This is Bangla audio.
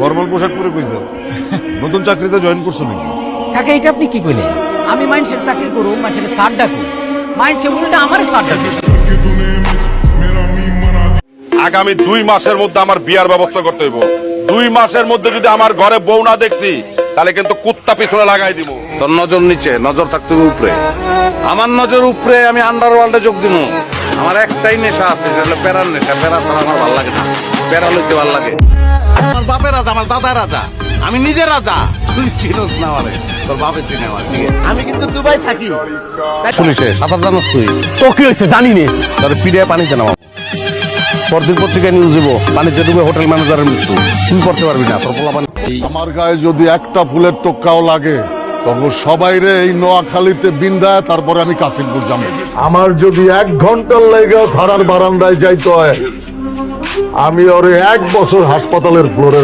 ফর্মাল পোশাক পরে কই যাও? নতুন চাকরিতে জয়েন করছো নাকি? কাকা এটা আপনি কি কইলেন? আমি মানুষের চাকরি করুম, মানুষের সার ডাকুম, মানুষের উল্টা আমার সার ডাকুম। আগামী 2 মাসের মধ্যে আমার বিয়ার ব্যবস্থা করতে হইব। 2 মাসের মধ্যে যদি আমার ঘরে বউ না দেখছি তাহলে কিন্তু কুত্তা পিছনে লাগাই দিব। তোর নজর নিচে, নজর থাকতে হবে উপরে। আমার নজর উপরে, আমি আন্ডারওয়ার্ল্ডে যোগ দিব। আমার একটাই নেশা আছে, সেটা হলো প্যারার নেশা। প্যারা ছাড়া আমার ভালো লাগে না, প্যারা লইতে ভালো লাগে। আমার বাপের রাজা, আমার দাদা রাজা, আমি নিজে রাজা। তুই চিনোস না আমারে, তোর বাপের চিনে আমার। আমি কিন্তু দুবাই থাকি। শুনিস সাঁতার জানোস তুই? তো কি হয়েছে জানি নে। তোর পিড়ে পানিতে নামা। পরদিন পত্রিকায় নিউজ দিব, পানিতে ডুবে হোটেল ম্যানেজারের মৃত্যু। তুই করতে পারবি না, তোর পোলাপান। আমার গায়ে যদি একটা ফুলের টোক্কাও লাগে তখন সবাই রে এই নোয়াখালীতে বিন্দায়, তারপরে আমি কাশিমপুর যাবো। আমার যদি 1 ঘন্টার লেগেও থানার বারান্দায় যাইতে হয়, আমি ওরে 1 বছর হাসপাতালের ফ্লোরে